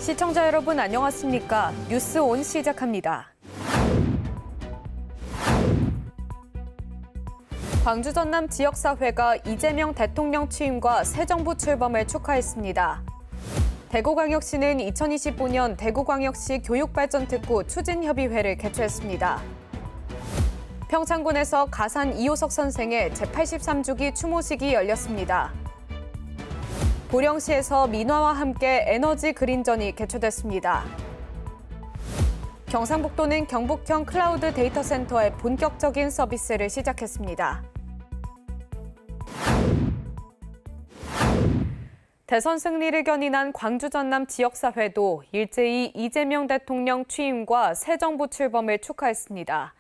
시청자 여러분 안녕하십니까? 뉴스 온 시작합니다. 광주 전남 지역사회가 이재명 대통령 취임과 새 정부 출범을 축하했습니다. 대구광역시는 2025년 대구광역시 교육발전특구 추진협의회를 개최했습니다. 평창군에서 가산 이호석 선생의 제83주기 추모식이 열렸습니다. 보령시에서 민화와 함께 에너지 그린전이 개최됐습니다. 경상북도는 경북형 클라우드 데이터 센터의 본격적인 서비스를 시작했습니다. 대선 승리를 견인한 광주 전남 지역사회도 일제히 이재명 대통령 취임과 새 정부 출범을 축하했습니다.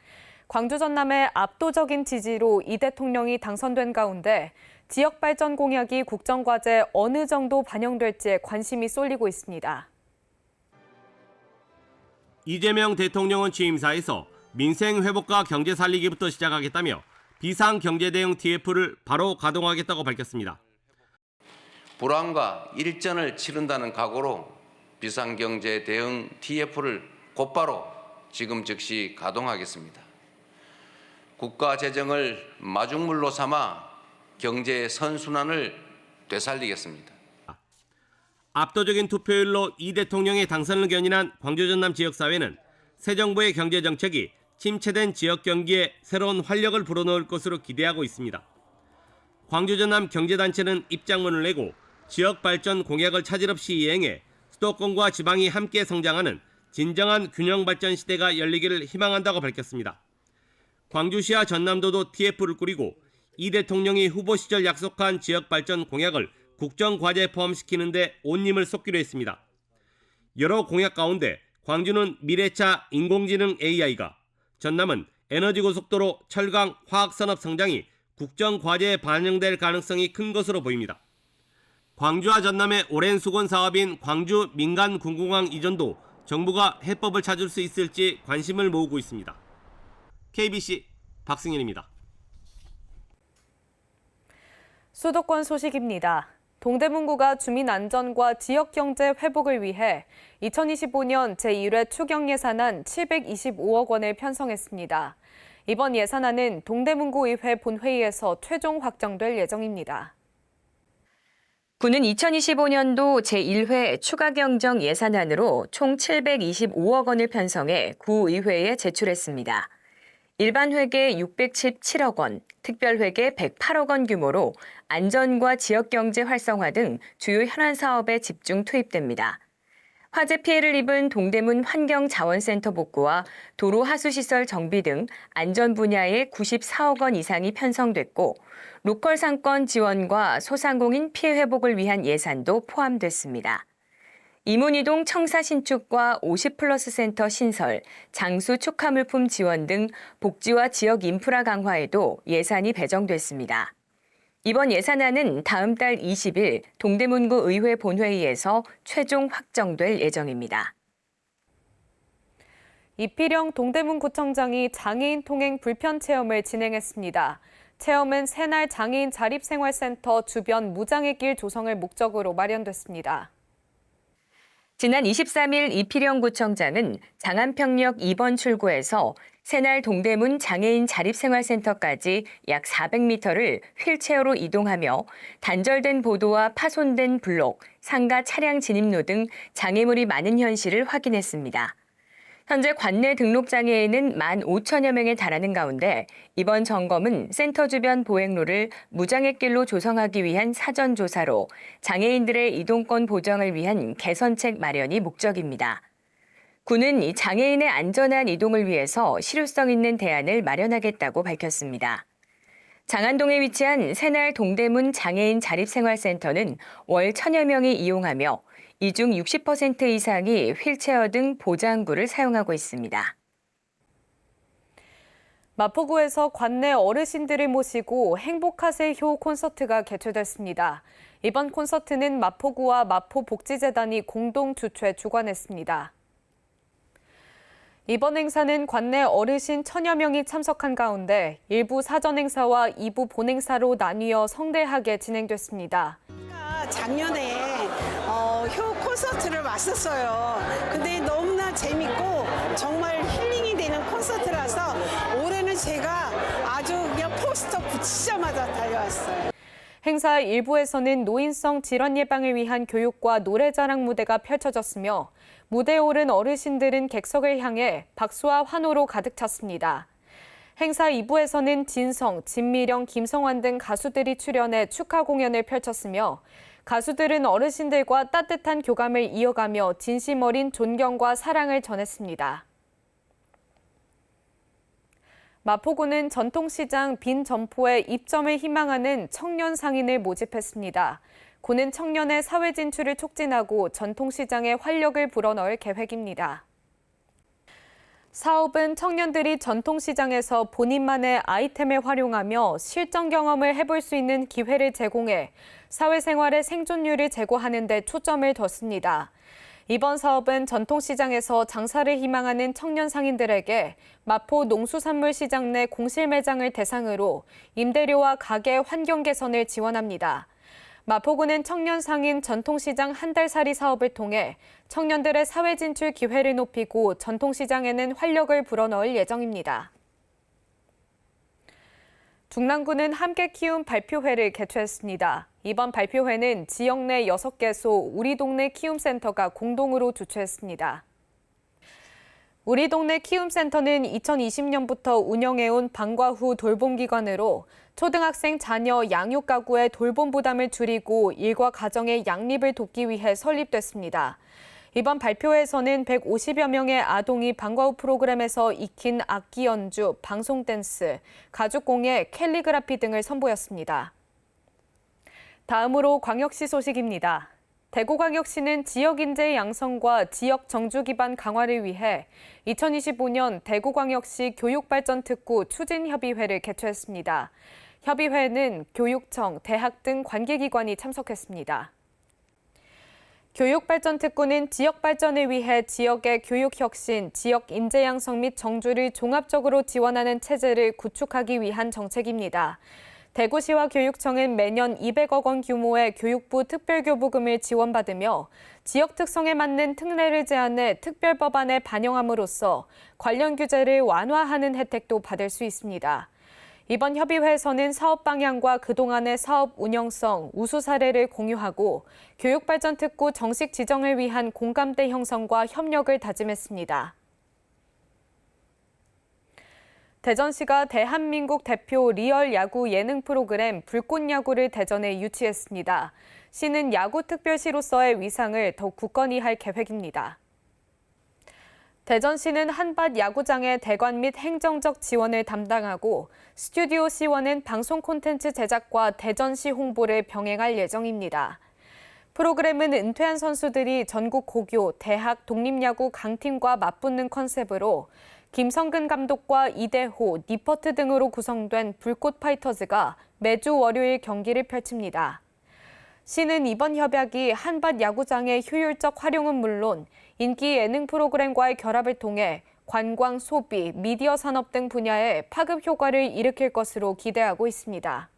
광주 전남의 압도적인 지지로 이 대통령이 당선된 가운데 지역 발전 공약이 국정과제에 어느 정도 반영될지에 관심이 쏠리고 있습니다. 이재명 대통령은 취임사에서 민생 회복과 경제 살리기부터 시작하겠다며 비상경제대응 TF를 바로 가동하겠다고 밝혔습니다. 불황과 일전을 치른다는 각오로 비상경제대응 TF를 곧바로 지금 즉시 가동하겠습니다. 국가 재정을 마중물로 삼아 경제 선순환을 되살리겠습니다. 압도적인 투표율로 이 대통령의 당선을 견인한 광주 전남 지역사회는 새 정부의 경제정책이 침체된 지역 경기에 새로운 활력을 불어넣을 것으로 기대하고 있습니다. 광주 전남 경제단체는 입장문을 내고 지역 발전 공약을 차질 없이 이행해 수도권과 지방이 함께 성장하는 진정한 균형 발전 시대가 열리기를 희망한다고 밝혔습니다. 광주시와 전남도도 TF를 꾸리고 이 대통령이 후보 시절 약속한 지역 발전 공약을 국정과제에 포함시키는 데 온 힘을 쏟기로 했습니다. 여러 공약 가운데 광주는 미래차 인공지능 AI가, 전남은 에너지고속도로, 철강, 화학산업 성장이 국정과제에 반영될 가능성이 큰 것으로 보입니다. 광주와 전남의 오랜 수건 사업인 광주 민간군공항 이전도 정부가 해법을 찾을 수 있을지 관심을 모으고 있습니다. KBC 박승현입니다. 수도권 소식입니다. 동대문구가 주민 안전과 지역 경제 회복을 위해 2025년 제1회 추경 예산안 725억 원을 편성했습니다. 이번 예산안은 동대문구 의회 본회의에서 최종 확정될 예정입니다. 구는 2025년도 제1회 추가경정 예산안으로 총 725억 원을 편성해 구의회에 제출했습니다. 일반회계 617억 원, 특별회계 108억 원 규모로 안전과 지역경제 활성화 등 주요 현안 사업에 집중 투입됩니다. 화재 피해를 입은 동대문 환경자원센터 복구와 도로 하수시설 정비 등 안전 분야에 94억 원 이상이 편성됐고 로컬 상권 지원과 소상공인 피해 회복을 위한 예산도 포함됐습니다. 이문이동 청사 신축과 50플러스 센터 신설, 장수 축하물품 지원 등 복지와 지역 인프라 강화에도 예산이 배정됐습니다. 이번 예산안은 다음 달 20일 동대문구 의회 본회의에서 최종 확정될 예정입니다. 이필영 동대문구청장이 장애인 통행 불편 체험을 진행했습니다. 체험은 새날 장애인 자립생활센터 주변 무장의 길 조성을 목적으로 마련됐습니다. 지난 23일 이필영 구청장은 장안평역 2번 출구에서 새날 동대문 장애인 자립생활센터까지 약 400m를 휠체어로 이동하며 단절된 보도와 파손된 블록, 상가 차량 진입로 등 장애물이 많은 현실을 확인했습니다. 현재 관내 등록 장애인은 15,000여 명에 달하는 가운데 이번 점검은 센터 주변 보행로를 무장의 길로 조성하기 위한 사전 조사로 장애인들의 이동권 보장을 위한 개선책 마련이 목적입니다. 구는 이 장애인의 안전한 이동을 위해서 실효성 있는 대안을 마련하겠다고 밝혔습니다. 장안동에 위치한 새날 동대문 장애인 자립생활센터는 월 1,000여 명이 이용하며 이 중 60% 이상이 휠체어 등 보장구를 사용하고 있습니다. 마포구에서 관내 어르신들을 모시고 행복하세요 콘서트가 개최됐습니다. 이번 콘서트는 마포구와 마포복지재단이 공동 주최 주관했습니다. 이번 행사는 관내 어르신 1,000여 명이 참석한 가운데 일부 사전 행사와 2부 본행사로 나뉘어 성대하게 진행됐습니다. 작년에 효 콘서트를 왔었어요. 근데 너무나 재밌고 정말 힐링이 되는 콘서트라서 올해는 제가 아주 그냥 포스터 붙이자마자 달려왔어요. 행사 일부에서는 노인성 질환 예방을 위한 교육과 노래자랑 무대가 펼쳐졌으며 무대에 오른 어르신들은 객석을 향해 박수와 환호로 가득 찼습니다. 행사 2부에서는 진성, 진미령, 김성환 등 가수들이 출연해 축하 공연을 펼쳤으며 가수들은 어르신들과 따뜻한 교감을 이어가며 진심 어린 존경과 사랑을 전했습니다. 마포구는 전통시장 빈 점포에 입점을 희망하는 청년 상인을 모집했습니다. 구는 청년의 사회 진출을 촉진하고 전통시장에 활력을 불어넣을 계획입니다. 사업은 청년들이 전통시장에서 본인만의 아이템을 활용하며 실전 경험을 해볼 수 있는 기회를 제공해 사회생활의 생존율을 제고하는 데 초점을 뒀습니다. 이번 사업은 전통시장에서 장사를 희망하는 청년 상인들에게 마포 농수산물시장 내 공실 매장을 대상으로 임대료와 가게 환경 개선을 지원합니다. 마포구는 청년 상인 전통시장 한 달살이 사업을 통해 청년들의 사회 진출 기회를 높이고 전통시장에는 활력을 불어넣을 예정입니다. 중랑구는 함께 키움 발표회를 개최했습니다. 이번 발표회는 지역 내 6개소 우리 동네 키움센터가 공동으로 주최했습니다. 우리 동네 키움센터는 2020년부터 운영해온 방과 후 돌봄기관으로 초등학생 자녀 양육 가구의 돌봄 부담을 줄이고 일과 가정의 양립을 돕기 위해 설립됐습니다. 이번 발표회에서는 150여 명의 아동이 방과 후 프로그램에서 익힌 악기 연주, 방송 댄스, 가죽공예, 캘리그라피 등을 선보였습니다. 다음으로 광역시 소식입니다. 대구광역시는 지역인재 양성과 지역 정주 기반 강화를 위해 2025년 대구광역시 교육발전특구 추진협의회를 개최했습니다. 협의회는 교육청, 대학 등 관계기관이 참석했습니다. 교육발전특구는 지역 발전을 위해 지역의 교육혁신, 지역 인재 양성 및 정주를 종합적으로 지원하는 체제를 구축하기 위한 정책입니다. 대구시와 교육청은 매년 200억 원 규모의 교육부 특별교부금을 지원받으며 지역 특성에 맞는 특례를 제안해 특별법안에 반영함으로써 관련 규제를 완화하는 혜택도 받을 수 있습니다. 이번 협의회에서는 사업 방향과 그동안의 사업 운영성, 우수 사례를 공유하고 교육발전특구 정식 지정을 위한 공감대 형성과 협력을 다짐했습니다. 대전시가 대한민국 대표 리얼 야구 예능 프로그램 불꽃야구를 대전에 유치했습니다. 시는 야구특별시로서의 위상을 더욱 굳건히 할 계획입니다. 대전시는 한밭 야구장의 대관 및 행정적 지원을 담당하고 스튜디오 시원은 방송 콘텐츠 제작과 대전시 홍보를 병행할 예정입니다. 프로그램은 은퇴한 선수들이 전국 고교, 대학, 독립야구 강팀과 맞붙는 컨셉으로 김성근 감독과 이대호, 니퍼트 등으로 구성된 불꽃 파이터즈가 매주 월요일 경기를 펼칩니다. 시는 이번 협약이 한밭 야구장의 효율적 활용은 물론 인기 예능 프로그램과의 결합을 통해 관광, 소비, 미디어 산업 등 분야에 파급 효과를 일으킬 것으로 기대하고 있습니다.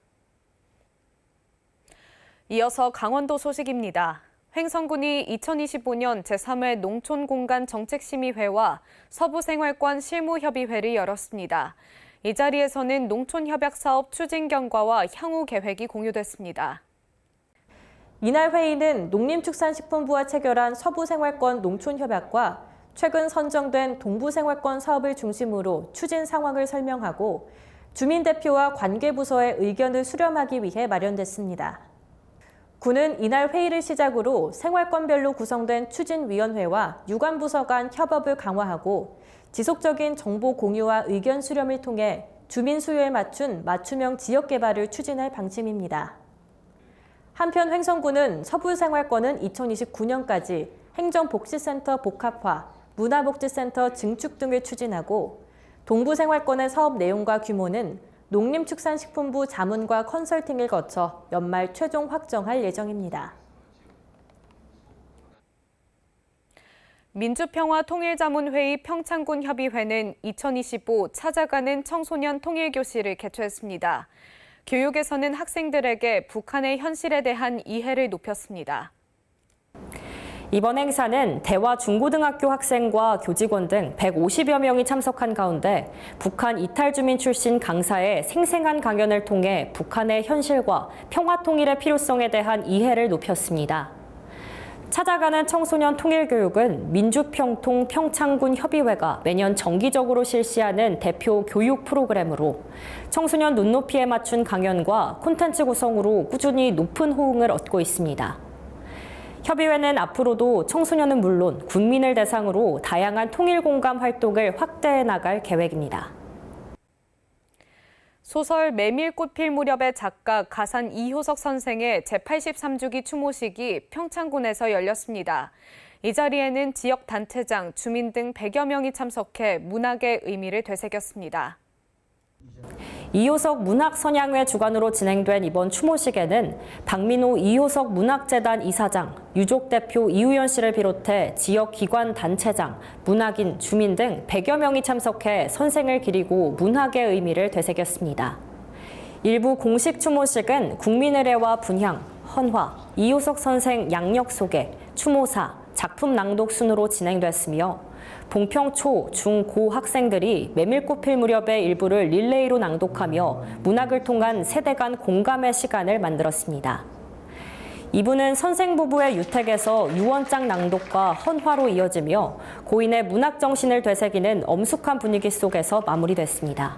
이어서 강원도 소식입니다. 횡성군이 2025년 제3회 농촌공간 정책심의회와 서부생활권 실무협의회를 열었습니다. 이 자리에서는 농촌협약사업 추진 경과와 향후 계획이 공유됐습니다. 이날 회의는 농림축산식품부와 체결한 서부생활권 농촌협약과 최근 선정된 동부생활권 사업을 중심으로 추진 상황을 설명하고 주민대표와 관계부서의 의견을 수렴하기 위해 마련됐습니다. 군은 이날 회의를 시작으로 생활권별로 구성된 추진위원회와 유관부서 간 협업을 강화하고 지속적인 정보 공유와 의견 수렴을 통해 주민 수요에 맞춘 맞춤형 지역 개발을 추진할 방침입니다. 한편 횡성군은 서부생활권은 2029년까지 행정복지센터 복합화, 문화복지센터 증축 등을 추진하고 동부생활권의 사업 내용과 규모는 농림축산식품부 자문과 컨설팅을 거쳐 연말 최종 확정할 예정입니다. 민주평화통일자문회의 평창군 협의회는 2025 찾아가는 청소년 통일교실을 개최했습니다. 교육에서는 학생들에게 북한의 현실에 대한 이해를 높였습니다. 이번 행사는 대화 중고등학교 학생과 교직원 등 150여 명이 참석한 가운데 북한 이탈 주민 출신 강사의 생생한 강연을 통해 북한의 현실과 평화 통일의 필요성에 대한 이해를 높였습니다. 찾아가는 청소년 통일교육은 민주평통 평창군 협의회가 매년 정기적으로 실시하는 대표 교육 프로그램으로 청소년 눈높이에 맞춘 강연과 콘텐츠 구성으로 꾸준히 높은 호응을 얻고 있습니다. 협의회는 앞으로도 청소년은 물론 국민을 대상으로 다양한 통일 공감 활동을 확대해 나갈 계획입니다. 소설 메밀꽃 필 무렵의 작가 가산 이효석 선생의 제83주기 추모식이 평창군에서 열렸습니다. 이 자리에는 지역 단체장, 주민 등 100여 명이 참석해 문학의 의미를 되새겼습니다. 이효석 문학선양회 주관으로 진행된 이번 추모식에는 박민호 이효석 문학재단 이사장, 유족 대표 이우연 씨를 비롯해 지역 기관 단체장, 문학인, 주민 등 100여 명이 참석해 선생을 기리고 문학의 의미를 되새겼습니다. 일부 공식 추모식은 국민의례와 분향, 헌화, 이효석 선생 양력 소개, 추모사, 작품 낭독 순으로 진행됐으며 봉평 초, 중, 고 학생들이 메밀꽃 필 무렵의 일부를 릴레이로 낭독하며 문학을 통한 세대 간 공감의 시간을 만들었습니다. 2부는 선생 부부의 유택에서 유언장 낭독과 헌화로 이어지며 고인의 문학 정신을 되새기는 엄숙한 분위기 속에서 마무리됐습니다.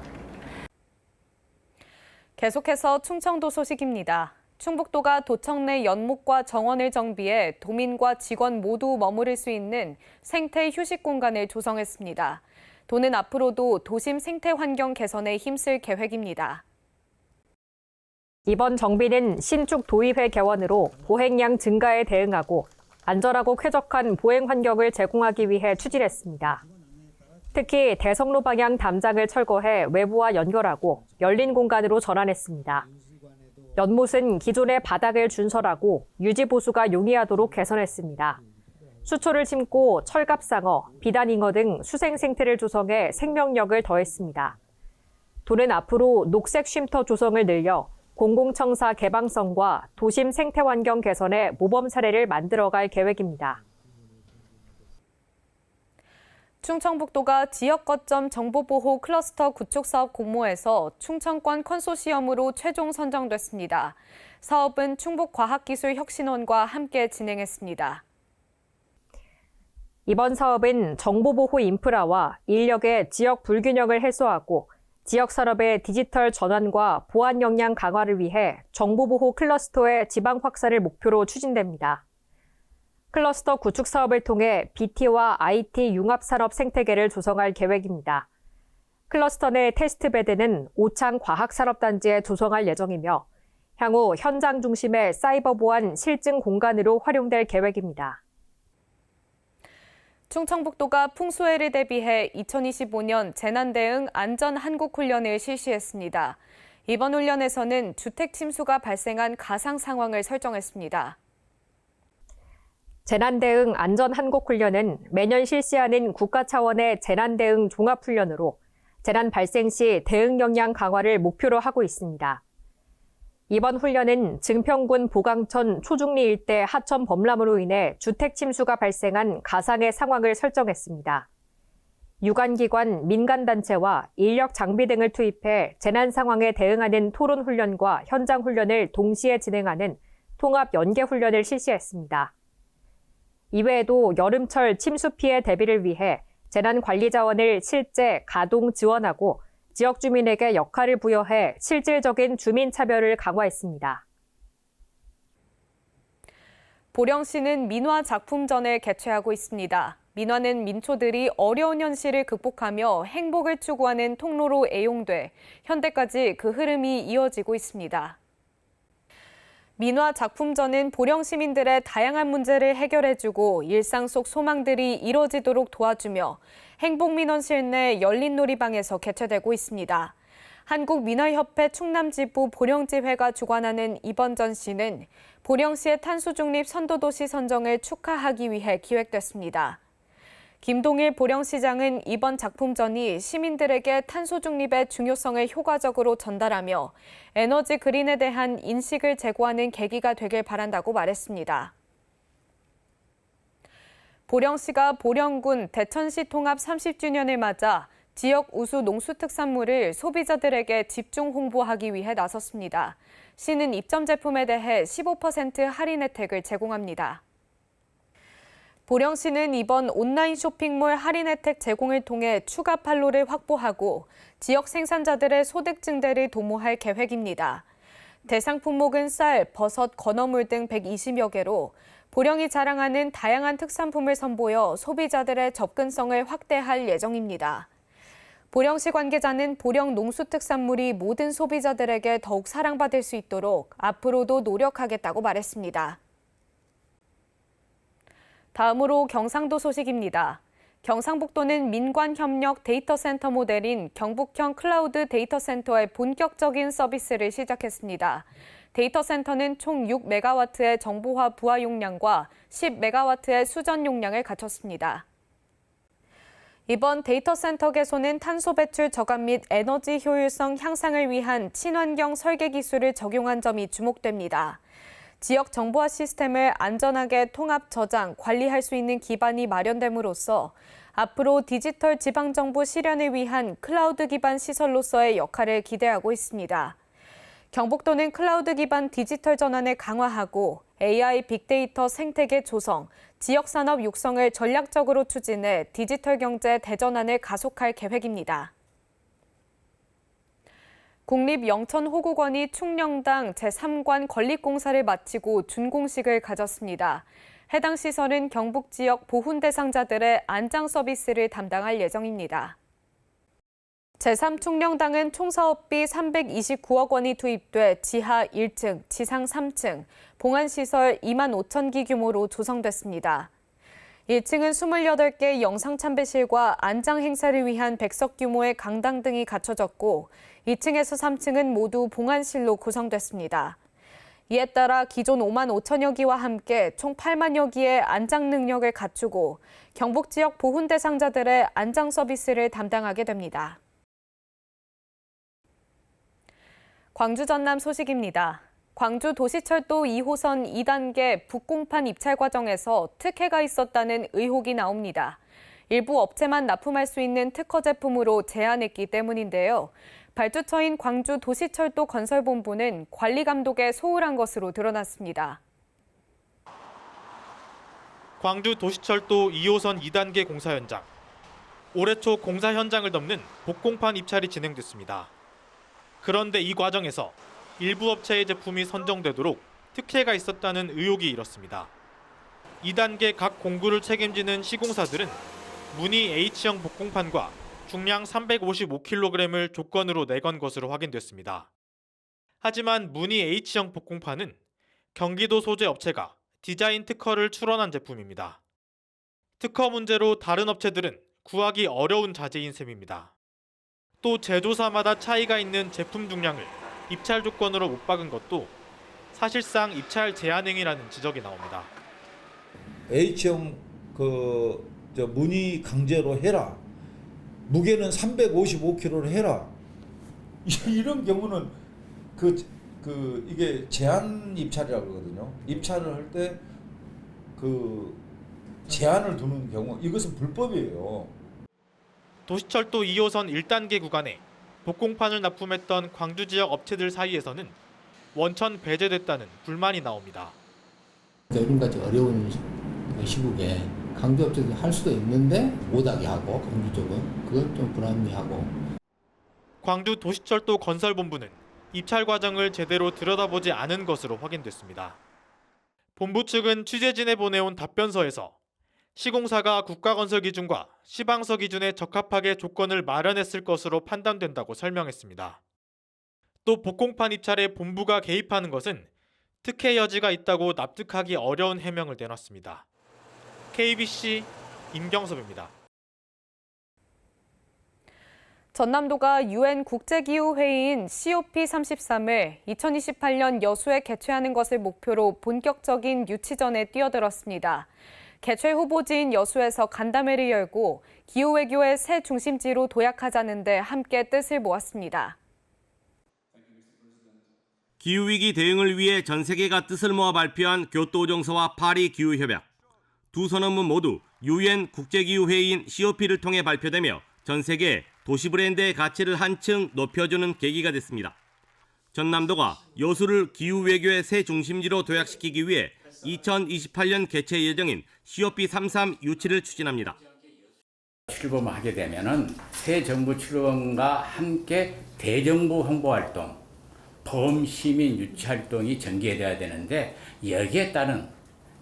계속해서 충청도 소식입니다. 충북도가 도청 내 연못과 정원을 정비해 도민과 직원 모두 머무를 수 있는 생태 휴식 공간을 조성했습니다. 도는 앞으로도 도심 생태 환경 개선에 힘쓸 계획입니다. 이번 정비는 신축 도의회 개원으로 보행량 증가에 대응하고 안전하고 쾌적한 보행 환경을 제공하기 위해 추진했습니다. 특히 대성로 방향 담장을 철거해 외부와 연결하고 열린 공간으로 전환했습니다. 연못은 기존의 바닥을 준설하고 유지 보수가 용이하도록 개선했습니다. 수초를 심고 철갑상어, 비단잉어 등 수생 생태를 조성해 생명력을 더했습니다. 도는 앞으로 녹색 쉼터 조성을 늘려 공공청사 개방성과 도심 생태 환경 개선에 모범 사례를 만들어갈 계획입니다. 충청북도가 지역 거점 정보보호 클러스터 구축 사업 공모에서 충청권 컨소시엄으로 최종 선정됐습니다. 사업은 충북과학기술혁신원과 함께 진행했습니다. 이번 사업은 정보보호 인프라와 인력의 지역 불균형을 해소하고 지역 산업의 디지털 전환과 보안 역량 강화를 위해 정보보호 클러스터의 지방 확산을 목표로 추진됩니다. 클러스터 구축 사업을 통해 BT와 IT 융합 산업 생태계를 조성할 계획입니다. 클러스터 내 테스트베드는 오창 과학산업단지에 조성할 예정이며 향후 현장 중심의 사이버 보안 실증 공간으로 활용될 계획입니다. 충청북도가 풍수해를 대비해 2025년 재난 대응 안전 한국 훈련을 실시했습니다. 이번 훈련에서는 주택 침수가 발생한 가상 상황을 설정했습니다. 재난대응 안전한국훈련은 매년 실시하는 국가 차원의 재난대응 종합훈련으로 재난 발생 시 대응 역량 강화를 목표로 하고 있습니다. 이번 훈련은 증평군 보강천 초중리 일대 하천 범람으로 인해 주택 침수가 발생한 가상의 상황을 설정했습니다. 유관기관, 민간단체와 인력 장비 등을 투입해 재난 상황에 대응하는 토론 훈련과 현장 훈련을 동시에 진행하는 통합 연계 훈련을 실시했습니다. 이외에도 여름철 침수 피해 대비를 위해 재난관리자원을 실제 가동 지원하고 지역 주민에게 역할을 부여해 실질적인 주민 차별을 강화했습니다. 보령시는 민화 작품전을 개최하고 있습니다. 민화는 민초들이 어려운 현실을 극복하며 행복을 추구하는 통로로 애용돼 현대까지 그 흐름이 이어지고 있습니다. 민화 작품전은 보령 시민들의 다양한 문제를 해결해주고 일상 속 소망들이 이뤄지도록 도와주며 행복민원실 내 열린 놀이방에서 개최되고 있습니다. 한국민화협회 충남지부 보령지회가 주관하는 이번 전시는 보령시의 탄소중립 선도도시 선정을 축하하기 위해 기획됐습니다. 김동일 보령시장은 이번 작품전이 시민들에게 탄소 중립의 중요성을 효과적으로 전달하며 에너지 그린에 대한 인식을 제고하는 계기가 되길 바란다고 말했습니다. 보령시가 보령군 대천시 통합 30주년을 맞아 지역 우수 농수특산물을 소비자들에게 집중 홍보하기 위해 나섰습니다. 시는 입점 제품에 대해 15% 할인 혜택을 제공합니다. 보령시는 이번 온라인 쇼핑몰 할인 혜택 제공을 통해 추가 판로를 확보하고 지역 생산자들의 소득 증대를 도모할 계획입니다. 대상 품목은 쌀, 버섯, 건어물 등 120여 개로 보령이 자랑하는 다양한 특산품을 선보여 소비자들의 접근성을 확대할 예정입니다. 보령시 관계자는 보령 농수특산물이 모든 소비자들에게 더욱 사랑받을 수 있도록 앞으로도 노력하겠다고 말했습니다. 다음으로 경상도 소식입니다. 경상북도는 민관협력 데이터센터 모델인 경북형 클라우드 데이터센터의 본격적인 서비스를 시작했습니다. 데이터센터는 총 6메가와트의 정보화 부하 용량과 10메가와트의 수전 용량을 갖췄습니다. 이번 데이터센터 개소는 탄소 배출 저감 및 에너지 효율성 향상을 위한 친환경 설계 기술을 적용한 점이 주목됩니다. 지역 정보화 시스템을 안전하게 통합, 저장, 관리할 수 있는 기반이 마련됨으로써 앞으로 디지털 지방정보 실현을 위한 클라우드 기반 시설로서의 역할을 기대하고 있습니다. 경북도는 클라우드 기반 디지털 전환을 강화하고 AI 빅데이터 생태계 조성, 지역산업 육성을 전략적으로 추진해 디지털 경제 대전환을 가속할 계획입니다. 국립영천호국원이 충령당 제3관 건립공사를 마치고 준공식을 가졌습니다. 해당 시설은 경북 지역 보훈 대상자들의 안장 서비스를 담당할 예정입니다. 제3충령당은 총 사업비 329억 원이 투입돼 지하 1층, 지상 3층, 봉안시설 2만 5천 기 규모로 조성됐습니다. 1층은 28개 영상참배실과 안장 행사를 위한 100석 규모의 강당 등이 갖춰졌고 2층에서 3층은 모두 봉안실로 구성됐습니다. 이에 따라 기존 5만 5천여 기와 함께 총 8만여 기의 안장 능력을 갖추고 경북 지역 보훈 대상자들의 안장 서비스를 담당하게 됩니다. 광주 전남 소식입니다. 광주 도시철도 2호선 2단계 북공판 입찰 과정에서 특혜가 있었다는 의혹이 나옵니다. 일부 업체만 납품할 수 있는 특허 제품으로 제한했기 때문인데요. 발주처인 광주 도시철도 건설본부는 관리 감독에 소홀한 것으로 드러났습니다. 광주 도시철도 2호선 2단계 공사 현장. 올해 초 공사 현장을 덮는 복공판 입찰이 진행됐습니다. 그런데 이 과정에서 일부 업체의 제품이 선정되도록 특혜가 있었다는 의혹이 일었습니다. 2단계 각 공구를 책임지는 시공사들은 무늬 H형 복공판과 중량 355kg을 조건으로 내건 것으로 확인됐습니다. 하지만 무늬 H형 복공판은 경기도 소재 업체가 디자인 특허를 출원한 제품입니다. 특허 문제로 다른 업체들은 구하기 어려운 자재인 셈입니다. 또 제조사마다 차이가 있는 제품 중량을 입찰 조건으로 못 박은 것도 사실상 입찰 제한 행위라는 지적이 나옵니다. H형 무늬 강제로 해라. 무게는 355kg로 해라. 이런 경우는 이게 제한 입찰이라고 그러거든요. 입찰을 할 때 제한을 두는 경우 이것은 불법이에요. 도시철도 2호선 1단계 구간에 복공판을 납품했던 광주 지역 업체들 사이에서는 원천 배제됐다는 불만이 나옵니다. 요즘같이 어려운 시국에 강조업체들이 할 수도 있는데 못하게 하고 광주 쪽은 그건 좀 불합리하고. 광주 도시철도 건설본부는 입찰 과정을 제대로 들여다보지 않은 것으로 확인됐습니다. 본부 측은 취재진에 보내온 답변서에서 시공사가 국가건설 기준과 시방서 기준에 적합하게 조건을 마련했을 것으로 판단된다고 설명했습니다. 또 복공판 입찰에 본부가 개입하는 것은 특혜 여지가 있다고 납득하기 어려운 해명을 내놨습니다. KBC 임경섭입니다. 전남도가 UN 국제기후회의인 COP33을 2028년 여수에 개최하는 것을 목표로 본격적인 유치전에 뛰어들었습니다. 개최 후보지인 여수에서 간담회를 열고 기후외교의 새 중심지로 도약하자는 데 함께 뜻을 모았습니다. 기후위기 대응을 위해 전 세계가 뜻을 모아 발표한 교토 오정서와 파리 기후협약. 두 선언문 모두 유엔 국제기후회의인 COP를 통해 발표되며 전 세계 도시 브랜드의 가치를 한층 높여주는 계기가 됐습니다. 전남도가 여수를 기후외교의 새 중심지로 도약시키기 위해 2028년 개최 예정인 COP33 유치를 추진합니다. 출범을 하게 되면은 새 정부 출범과 함께 대정부 홍보 활동, 범시민 유치 활동이 전개돼야 되는데 여기에 따른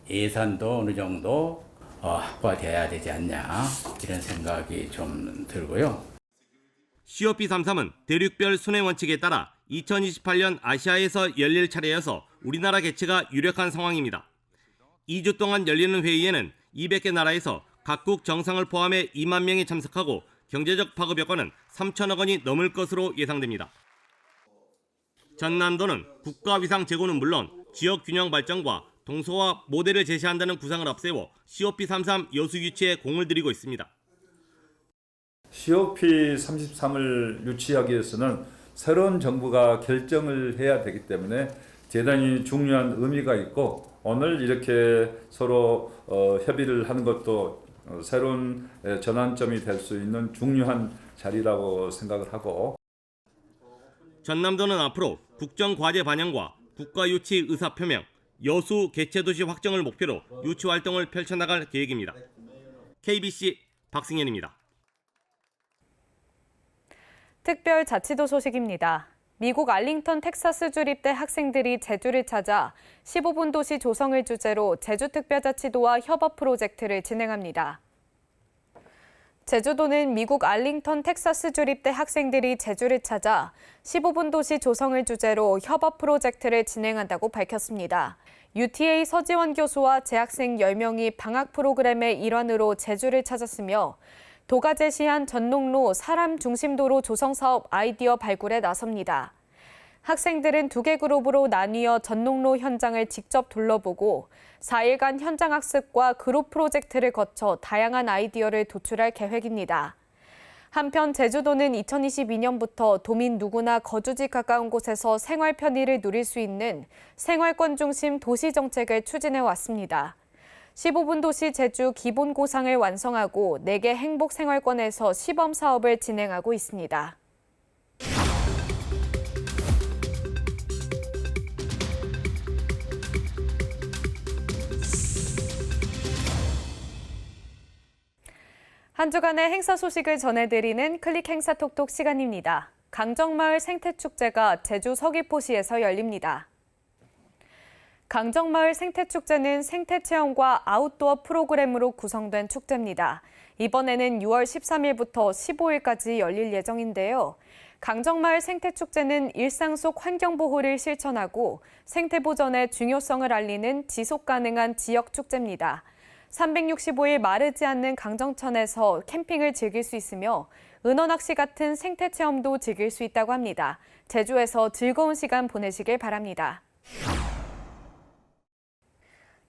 예산도 어느 정도 확보가 돼야 되지 않냐 이런 생각이 좀 들고요. COP33은 대륙별 순회 원칙에 따라 2028년 아시아에서 열릴 차례여서 우리나라 개최가 유력한 상황입니다. 2주 동안 열리는 회의에는 200개 나라에서 각국 정상을 포함해 2만 명이 참석하고 경제적 파급 여건은 3천억 원이 넘을 것으로 예상됩니다. 전남도는 국가 위상 제고는 물론 지역 균형 발전과 동서화 모델을 제시한다는 구상을 앞세워 COP33 여수 유치에 공을 들이고 있습니다. COP33을 유치하기 위해서는 새로운 정부가 결정을 해야 되기 때문에 대단히 중요한 의미가 있고 오늘 이렇게 서로 협의를 하는 것도 새로운 전환점이 될 수 있는 중요한 자리라고 생각을 하고 전남도는 앞으로 국정과제 반영과 국가유치 의사표명, 여수 개최도시 확정을 목표로 유치 활동을 펼쳐나갈 계획입니다. KBC 박승현입니다. 특별자치도 소식입니다. 미국 알링턴 텍사스 주립대 학생들이 제주를 찾아 15분 도시 조성을 주제로 제주특별자치도와 협업 프로젝트를 진행합니다. 제주도는 미국 알링턴 텍사스 주립대 학생들이 제주를 찾아 15분 도시 조성을 주제로 협업 프로젝트를 진행한다고 밝혔습니다. UTA 서지원 교수와 재학생 10명이 방학 프로그램의 일환으로 제주를 찾았으며 도가 제시한 전농로 사람 중심도로 조성 사업 아이디어 발굴에 나섭니다. 학생들은 2개 그룹으로 나뉘어 전농로 현장을 직접 둘러보고 4일간 현장 학습과 그룹 프로젝트를 거쳐 다양한 아이디어를 도출할 계획입니다. 한편 제주도는 2022년부터 도민 누구나 거주지 가까운 곳에서 생활 편의를 누릴 수 있는 생활권 중심 도시 정책을 추진해 왔습니다. 15분 도시 제주 기본고상을 완성하고 4개 행복 생활권에서 시범 사업을 진행하고 있습니다. 한 주간의 행사 소식을 전해드리는 클릭 행사 톡톡 시간입니다. 강정마을 생태축제가 제주 서귀포시에서 열립니다. 강정마을 생태축제는 생태체험과 아웃도어 프로그램으로 구성된 축제입니다. 이번에는 6월 13일부터 15일까지 열릴 예정인데요. 강정마을 생태축제는 일상 속 환경보호를 실천하고 생태보전의 중요성을 알리는 지속가능한 지역축제입니다. 365일 마르지 않는 강정천에서 캠핑을 즐길 수 있으며 은어낚시 같은 생태체험도 즐길 수 있다고 합니다. 제주에서 즐거운 시간 보내시길 바랍니다.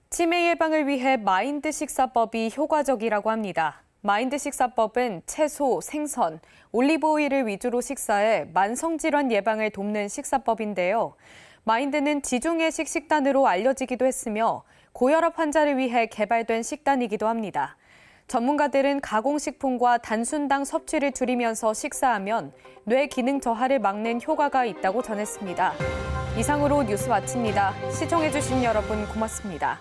치매 예방을 위해 마인드 식사법이 효과적이라고 합니다. 마인드 식사법은 채소, 생선, 올리브오일을 위주로 식사해 만성질환 예방을 돕는 식사법인데요. 마인드는 지중해식 식단으로 알려지기도 했으며 고혈압 환자를 위해 개발된 식단이기도 합니다. 전문가들은 가공식품과 단순당 섭취를 줄이면서 식사하면 뇌 기능 저하를 막는 효과가 있다고 전했습니다. 이상으로 뉴스 마칩니다. 시청해주신 여러분 고맙습니다.